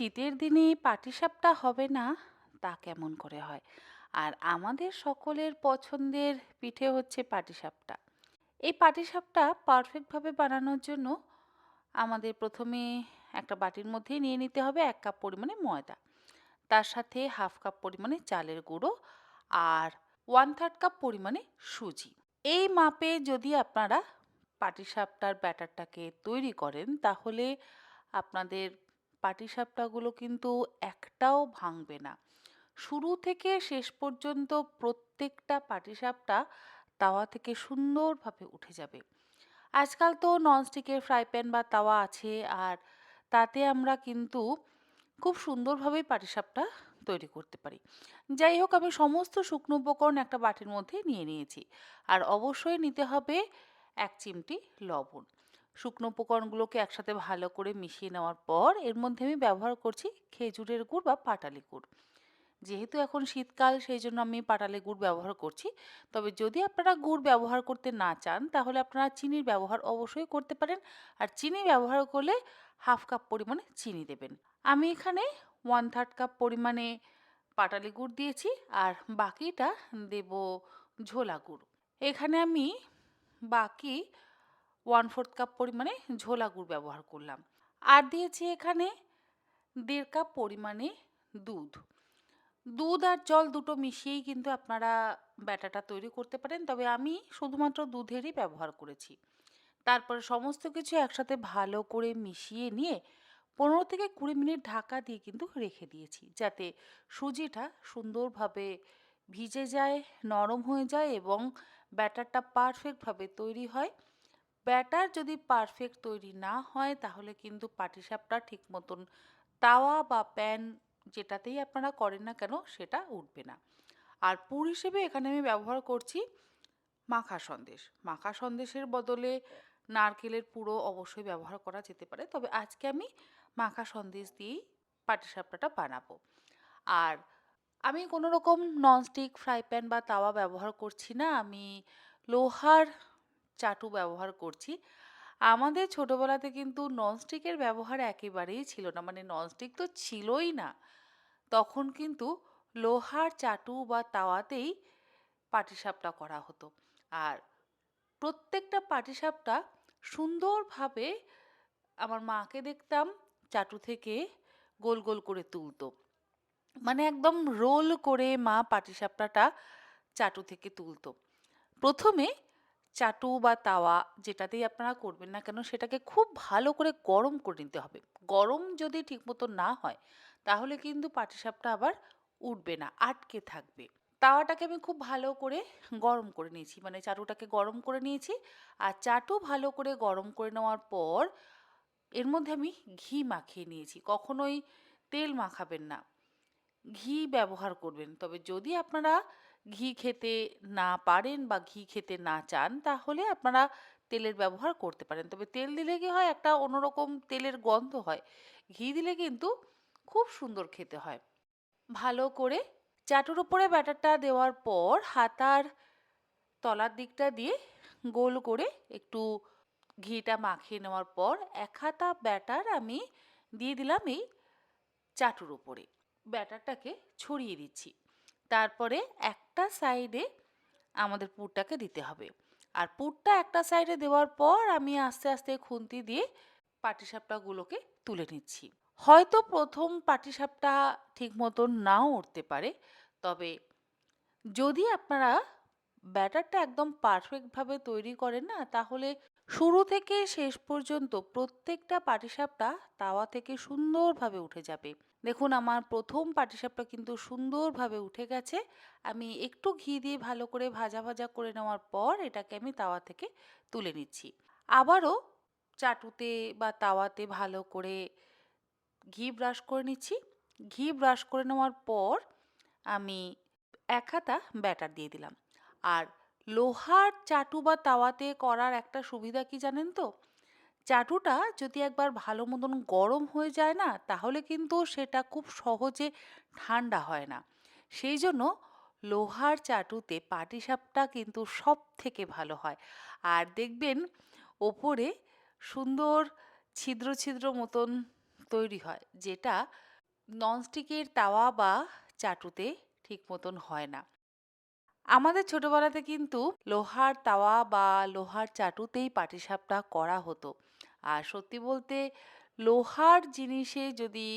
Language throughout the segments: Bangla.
শীতের দিনে পাটিসাপটা হবে না তা কেমন করে হয়? আর আমাদের সকলের পছন্দের পিঠে হচ্ছে পাটিসাপটা। এই পাটিসাপটা পারফেক্টভাবে বানানোর জন্য আমাদের প্রথমে একটা বাটির মধ্যে নিয়ে নিতে হবে ১ কাপ পরিমাণে ময়দা। তার সাথে 1/2 কাপ পরিমাণে চালের গুঁড়ো আর 1/3 কাপ পরিমাণে সুজি। এই মাপে যদি আপনারা পাটিসাপটার ব্যাটারটাকে তৈরি করেন তাহলে আপনাদের পাটিসাপটাগুলো কিন্তু একটাও ভাঙবে না। শুরু থেকে শেষ পর্যন্ত প্রত্যেকটা পাটিসাপটা তাওয়া থেকে সুন্দরভাবে উঠে যাবে। আজকাল তো ননস্টিকের ফ্রাই প্যান বা তাওয়া আছে, আর তাতে আমরা কিন্তু খুব সুন্দরভাবেই পাটিসাপটা তৈরি করতে পারি। যাই হোক, আমি সমস্ত শুকনো উপকরণ একটা বাটির মধ্যে নিয়ে নিয়েছি। আর অবশ্যই নিতে হবে ১ চিমটি লবণ। শুকনো উপকরণগুলোকে একসাথে ভালো করে মিশিয়ে নেওয়ার পর এর মধ্যে আমি ব্যবহার করছি খেজুরের গুড় বা পাটালি গুড়। যেহেতু এখন শীতকাল সেই জন্য আমি পাটালি গুড় ব্যবহার করছি। তবে যদি আপনারা গুড় ব্যবহার করতে না চান তাহলে আপনারা চিনির ব্যবহার অবশ্যই করতে পারেন। আর চিনি ব্যবহার করলে 1/2 কাপ পরিমাণে চিনি দেবেন। আমি এখানে 1/3 কাপ পরিমাণে পাটালি গুড় দিয়েছি আর বাকিটা দেব ঝোলা গুড়। এখানে আমি বাকি 1/4 কাপ পরিমাণে ঝোলা গুড় ব্যবহার করলাম। আর দিয়েছি এখানে 1.5 কাপ পরিমাণে দুধ। দুধ আর জল দুটো মিশিয়েই কিন্তু আপনারা ব্যাটারটা তৈরি করতে পারেন। তবে আমি শুধুমাত্র দুধেরই ব্যবহার করেছি। তারপরে সমস্ত কিছু একসাথে ভালো করে মিশিয়ে নিয়ে ১৫ থেকে ২০ মিনিট ঢাকা দিয়ে কিন্তু রেখে দিয়েছি। যাতে সুজিটা সুন্দরভাবে ভিজে যায়, নরম হয়ে যায় এবং ব্যাটারটা পারফেক্টভাবে তৈরি হয়। ব্যাটার যদি পারফেক্ট তৈরি না হয় তাহলে কিন্তু পাটিসাপটা ঠিক মতন তাওয়া বা প্যান যেটাতেই আপনারা করেন না কেন সেটা উঠবে না। আর পুর হিসেবে এখানে আমি ব্যবহার করছি মাখা সন্দেশ। মাখা সন্দেশের বদলে নারকেলের পুরও অবশ্যই ব্যবহার করা যেতে পারে। তবে আজকে আমি মাখা সন্দেশ দিয়েই পাটিসাপটাটা বানাবো। আর আমি কোনো রকম ননস্টিক ফ্রাই প্যান বা তাওয়া ব্যবহার করছি না। আমি লোহার চাটু ব্যবহার করছি। আমাদের ছোটবেলাতে কিন্তু ননস্টিকের ব্যবহার একেবারেই ছিল না। মানে ননস্টিক তো ছিলই না। তখন কিন্তু লোহার চাটু বা তাওয়াতেই পাটিসাপটা করা হতো। আর প্রত্যেকটা পাটিসাপটা সুন্দরভাবে আমার মাকে দেখতাম চাটু থেকে গোল গোল করে তুলতো। মানে একদম রোল করে মা পাটিসাপটাটা চাটু থেকে তুলতো। প্রথমে চাটু বা তাওয়া যেটাতেই আপনারা করবেন না কেন সেটাকে খুব ভালো করে গরম করে নিতে হবে। গরম যদি ঠিকমতো না হয় তাহলে কিন্তু পাটিসাপটা আবার উঠবে না, আটকে থাকবে। তাওয়াটাকে আমি খুব ভালো করে গরম করে নিয়েছি, মানে চাটুটাকে গরম করে নিয়েছি। আর চাটু ভালো করে গরম করে নেওয়ার পর এর মধ্যে আমি ঘি মাখিয়ে নিয়েছি। কখনোই তেল মাখাবেন না, ঘি ব্যবহার করবেন। তবে যদি আপনারা ঘি খেতে না পারেন বা ঘি খেতে না চান তাহলে আপনারা তেলের ব্যবহার করতে পারেন। তবে তেল দিলে কি হয়, একটা অন্যরকম তেলের গন্ধ হয়। ঘি দিলে কিন্তু খুব সুন্দর খেতে হয়। ভালো করে চাটুর উপরে ব্যাটারটা দেওয়ার পর হাতার তলার দিকটা দিয়ে গোল করে একটু ঘিটা মাখিয়ে নেওয়ার পর ১ হাতা ব্যাটার আমি দিয়ে দিলাম এই চাটুর উপরে। ব্যাটারটাকে ছড়িয়ে দিচ্ছি। তারপরে একটা সাইডে আমাদের পুরটাকে দিতে হবে। আর পুরটা একটা সাইডে দেওয়ার পর আমি আস্তে আস্তে খুন্তি দিয়ে পাটিসাপটাগুলোকে তুলে নিচ্ছি। হয়তো ১ম পাটিসাপটা ঠিক মতন নাও উঠতে পারে। তবে যদি আপনারা ব্যাটারটা একদম পারফেক্টভাবে তৈরি করেন না তাহলে শুরু থেকে শেষ পর্যন্ত প্রত্যেকটা পাটিসাপটা তাওয়া থেকে সুন্দরভাবে উঠে যাবে। দেখুন, আমার প্রথম পাটিসাপটা কিন্তু সুন্দরভাবে উঠে গেছে। আমি একটু ঘি দিয়ে ভালো করে ভাজা ভাজা করে নেওয়ার পর এটাকে আমি তাওয়া থেকে তুলে নিচ্ছি। আবারও চাটুতে বা তাওয়াতে ভালো করে ঘি ব্রাশ করে নিচ্ছি। ঘি ব্রাশ করে নেওয়ার পর আমি ১ হাতা ব্যাটার দিয়ে দিলাম। আর লোহার চাটু বা তাওয়াতে করার একটা সুবিধা কি জানেন তো? চাটুটা যদি একবার ভালো মতন গরম হয়ে যায় না তাহলে কিন্তু সেটা খুব সহজে ঠান্ডা হয় না। সেই জন্য লোহার চাটুতে পাটিসাপটা কিন্তু সব থেকে ভালো হয়। আর দেখবেন ওপরে সুন্দর ছিদ্র ছিদ্র মতন তৈরি হয়, যেটা ননস্টিকের তাওয়া বা চাটুতে ঠিক মতন হয় না। আমাদের ছোটবেলাতে কিন্তু লোহার তাওয়া বা লোহার চাটুতেই পাটিসাপটা করা হতো। আর সত্যি বলতে লোহার জিনিসে যদি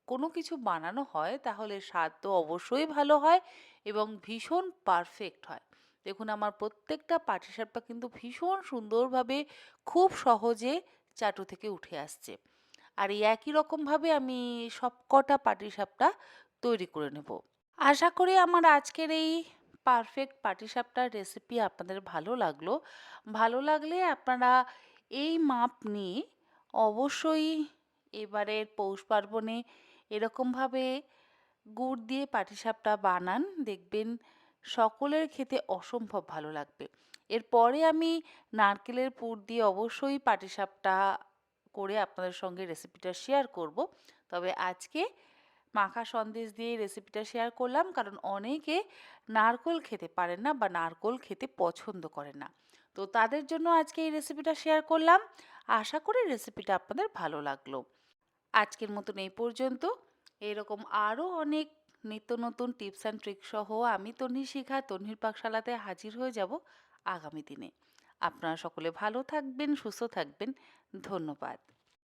কোনো কিছু বানানো হয় তাহলে স্বাদ তো অবশ্যই ভালো হয় এবং ভীষণ পারফেক্ট হয়। দেখুন আমার প্রত্যেকটা পাটিসাপটা কিন্তু ভীষণ সুন্দরভাবে খুব সহজে চাটু থেকে উঠে আসছে। আর এই একই রকমভাবে আমি সবকটা পাটিসাপটা তৈরি করে নেব। আশা করি আমার আজকের এই পারফেক্ট পাটিসাপটার রেসিপি আপনাদের ভালো লাগলো। ভালো লাগলে আপনারা এই মাপ নিয়ে অবশ্যই এবারের পৌষ পার্বণে এরকমভাবে গুড় দিয়ে পাটিসাপটা বানান। দেখবেন সকলের খেতে অসম্ভব ভালো লাগবে। এরপরে আমি নারকেলের পুর দিয়ে অবশ্যই পাটিসাপটা করে আপনাদের সঙ্গে রেসিপিটা শেয়ার করব। তবে আজকে মাখা সন্দেশ দিয়ে রেসিপিটা শেয়ার করলাম কারণ অনেকে নারকোল খেতে পারেন না বা নারকোল খেতে পছন্দ করেন না। তো তাদের জন্য আজকে এই রেসিপিটা শেয়ার করলাম। আশা করি রেসিপিটা আপনাদের ভালো লাগলো। আজকের মতন এই পর্যন্ত। এরকম আরও অনেক নিত্য নতুন টিপস অ্যান্ড ট্রিক সহ আমি তন্নি শিখা তন্নির পাকশালাতে হাজির হয়ে যাব আগামী দিনে। আপনারা সকলে ভালো থাকবেন, সুস্থ থাকবেন। ধন্যবাদ।